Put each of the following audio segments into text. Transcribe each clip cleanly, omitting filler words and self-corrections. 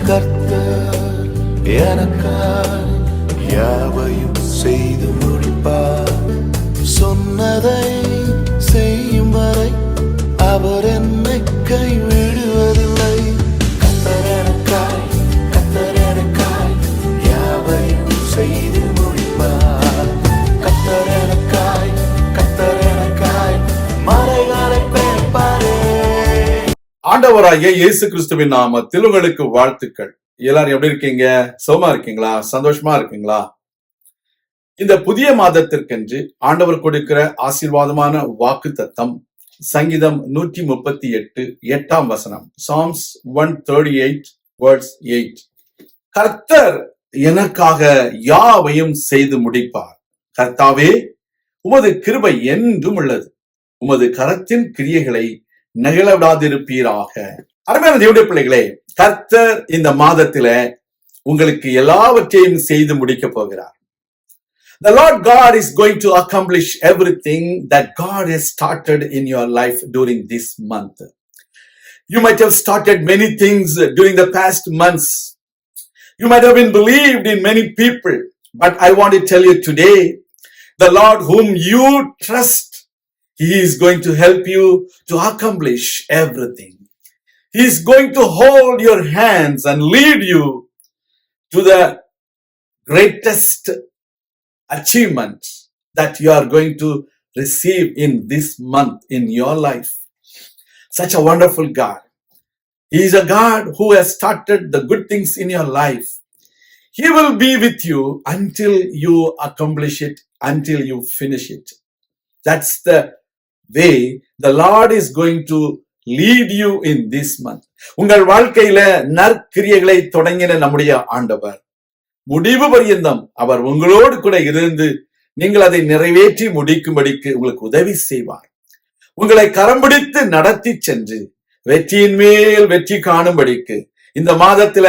கர்த்தர் எனக்காய் யாவையும் செய்து முடிப்பார். சொன்னதை செய்யும் வரை அவர் என்னை கைவிடுவதில்லை. கர்த்தர் எனக்காய் யாவையும் செய்து முடிப்பார். கர்த்தர் எனக்காய் மலைகளை பெயர்ப்பாரே. ஆண்டவராகிய இயேசு கிறிஸ்துவின் நாமத்தில் உங்களுக்கு வாழ்த்துக்கள். எல்லாரும் எப்படி இருக்கீங்க? சுகமா இருக்கீங்களா? சந்தோஷமா இருக்கீங்களா? இந்த புதிய மாதத்திற்கென்று ஆண்டவர் கொடுக்கிற ஆசீர்வாதமான வாக்கு தத்தம் சங்கீதம் 138 8ஆம் வசனம். Psalms 138 verse 8. கர்த்தர் எனக்காக யாவையும் செய்து முடிப்பார். கர்த்தாவே, உமது கிருபை என்றும் உள்ளது. உமது கரத்தின் கிரியைகளை நெகிழ விடாதிருப்பீராக. அருமையான தேவனுடைய பிள்ளைகளே, கர்த்தர் இந்த மாதத்தில உங்களுக்கு எல்லாவற்றையும் செய்து முடிக்க போகிறார். The Lord God is going to accomplish everything that God has started in your life during this month. You might have started many things during the past months. You might have been believed in many people, but I want to tell you today, the Lord whom you trust, He is going to help you to accomplish everything. He is going to hold your hands and lead you to the greatest achievement that you are going to receive in this month in your life. Such a wonderful God. He is a God who has started the good things in your life. He will be with you until you accomplish it, until you finish it. That's the way the Lord is going to lead you in this month. உங்கள் வாழ்க்கையில நற்கிரியைகளை தொடங்கின நம்முடைய ஆண்டவர் முடிவு பரியந்தம் அவர் உங்களோடு கூட இருந்து நீங்கள் அதை நிறைவேற்றி முடிக்கும்படிக்கு உங்களுக்கு உதவி செய்வார். உங்களை கரம் பிடித்து நடத்தி சென்று வெற்றியின் மேல் வெற்றி காணும்படிக்கு இந்த மாதத்துல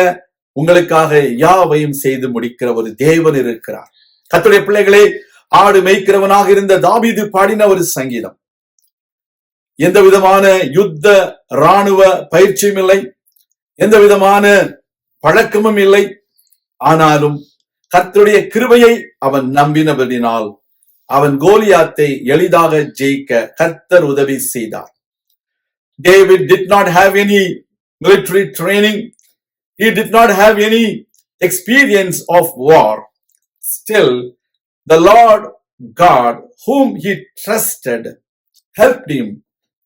உங்களுக்காக யாவையும் செய்து முடிக்கிற ஒரு தேவன் இருக்கிறார். கர்த்தருடைய பிள்ளைகளே, ஆடு மேய்க்கிறவனாக இருந்த தாவீது பாடின ஒரு சங்கீதம். எந்த விதமான யுத்த இராணுவ பயிற்சியும் இல்லை, எந்த விதமான பழக்கமும் இல்லை. ஆனாலும் கர்த்தருடைய கிருபையை அவன் நம்பினபடினால் அவன் கோலியாத்தை எளிதாக ஜெயிக்க கர்த்தர் உதவி செய்தார். David did not have any military training. He did not have any experience of war. Still, the Lord God whom he trusted helped him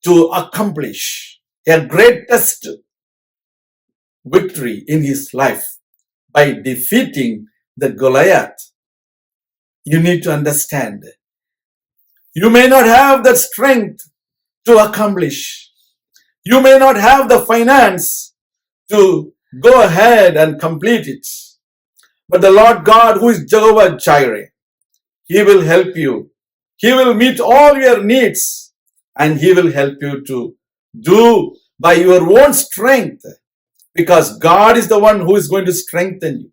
to accomplish a greatest victory in his life by defeating the Goliath. You need to understand, you may not have the strength to accomplish. You may not have the finance to go ahead and complete it. But the Lord God, who is Jehovah Jireh, He will help you. He will meet all your needs and He will help you to do by your own strength, because God is the one who is going to strengthen you.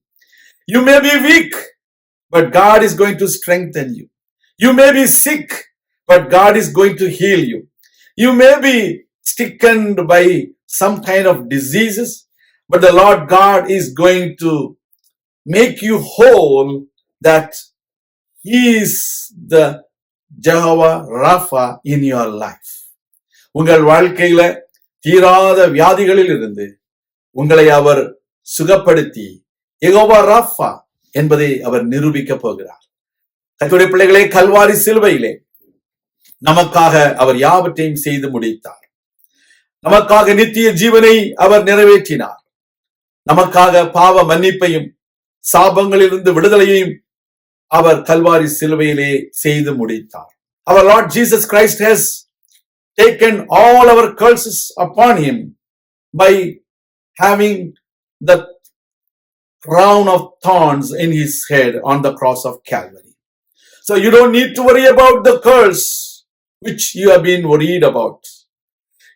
You may be weak, but God is going to strengthen you. You may be sick, but God is going to heal you. You may be stricken by some kind of diseases, but the Lord God is going to make you whole, that He is the Jehovah Rapha in your life. உங்கள் வாழ்க்கையில தீராத வியாதிகளில் இருந்து உங்களை அவர் சுகப்படுத்தி யெகோவா ராஃபா என்பதை அவர் நிரூபிக்க போகிறார். கர்த்தருடைய பிள்ளைகளே, கல்வாரி சிலுவையிலே நமக்காக அவர் யாவற்றையும் செய்து முடித்தார். நமக்காக நித்திய ஜீவனை அவர் நிறைவேற்றினார். நமக்காக பாவ மன்னிப்பையும் சாபங்களிலிருந்து விடுதலையையும் அவர் கல்வாரி சிலுவையிலே செய்து முடித்தார். Our Lord Jesus Christ has taken all our curses upon him by having the crown of thorns in his head on the cross of Calvary. So you don't need to worry about the curse which you have been worried about.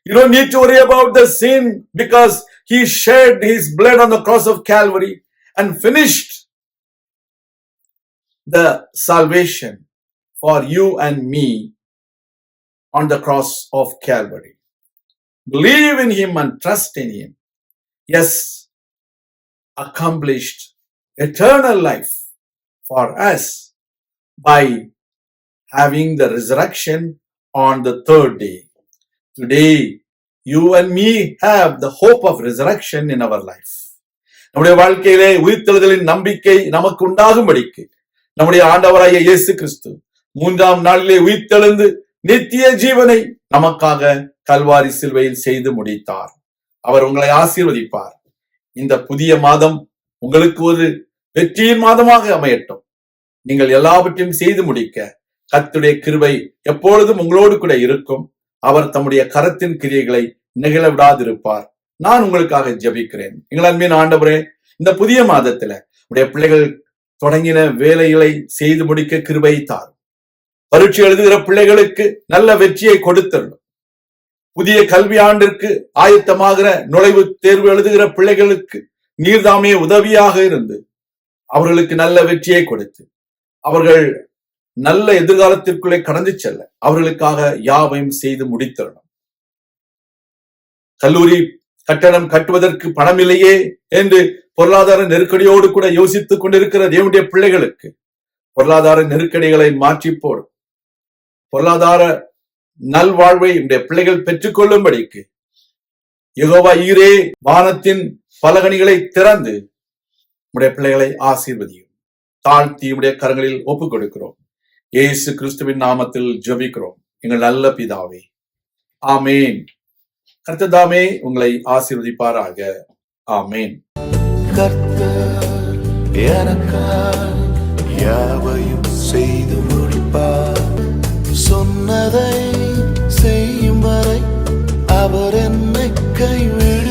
You don't need to worry about the sin, because he shed his blood on the cross of Calvary and finished the salvation for you and me on the cross of Calvary. Believe in him and trust in him. Yes, accomplished eternal life for us by having the resurrection on the third day. Today, you and me have the hope of resurrection in our life. நம்முடைய வாழ்க்கையிலே உயிர்த்தெழுதலின் நம்பிக்கை நமக்கு உண்டாகும்படிக்கு நம்முடைய ஆண்டவராகிய இயேசு கிறிஸ்து 3ஆம் நாளிலே உயிர்த்தெழுந்து நித்திய ஜீவனை நமக்காக கல்வாரி சிலுவையில் செய்து முடித்தார். அவர் உங்களை ஆசீர்வதிப்பார். இந்த புதிய மாதம் உங்களுக்கு ஒரு வெற்றியின் மாதமாக அமையட்டும். நீங்கள் எல்லாவற்றையும் செய்து முடிக்க கர்த்தருடைய கிருபை எப்பொழுதும் உங்களோடு கூட இருக்கும். அவர் தம்முடைய கரத்தின் கிரியைகளை நிகழ விடாதிருப்பார். நான் உங்களுக்காக ஜெபிக்கிறேன். எங்கள் அன்பின் ஆண்டவரே, இந்த புதிய மாதத்துல உடைய பிள்ளைகள் தொடங்கின வேலைகளை செய்து முடிக்க கிருபை தாரும். பரீட்சை எழுதுகிற பிள்ளைகளுக்கு நல்ல வெற்றியை கொடுத்தரும். புதிய கல்வி ஆண்டிற்கு ஆயத்தமாகிற நுழைவு தேர்வு எழுதுகிற பிள்ளைகளுக்கு நீர்தாமே உதவியாக இருந்து அவர்களுக்கு நல்ல வெற்றியை கொடுத்து அவர்கள் நல்ல எதிர்காலத்திற்குள்ளே கடந்து செல்ல அவர்களுக்காக யாவையும் செய்து முடித்தரணும். கல்லூரி கட்டணம் கட்டுவதற்கு பணம் இல்லையே என்று பொருளாதார நெருக்கடியோடு கூட யோசித்துக் கொண்டிருக்கிற தேவனுடைய பிள்ளைகளுக்கு பொருளாதார நெருக்கடிகளை மாற்றி போடும். பொருளாதார நல்வாழ்வை இந்த பிள்ளைகள் பெற்றுக்கொள்ளும்படிக்கு யெகோவா ஈரே வானத்தின் பலகணிகளை திறந்து உடைய பிள்ளைகளை ஆசீர்வதியும். தாழ்த்தி உடைய கரங்களில் ஒப்புக் கொடுக்கிறோம். இயேசு கிறிஸ்துவின் நாமத்தில் ஜெபிக்கிறோம் எங்கள் நல்ல பிதாவே, ஆமேன். கர்த்தர் தாமே உங்களை ஆசீர்வதிப்பாராக. ஆமேன். கர்த்தர் எனக்காய் யாவையும் செய்து முடிப்பார். சொன்னதை செய்யும் வரை அவர் என்னை கைவிட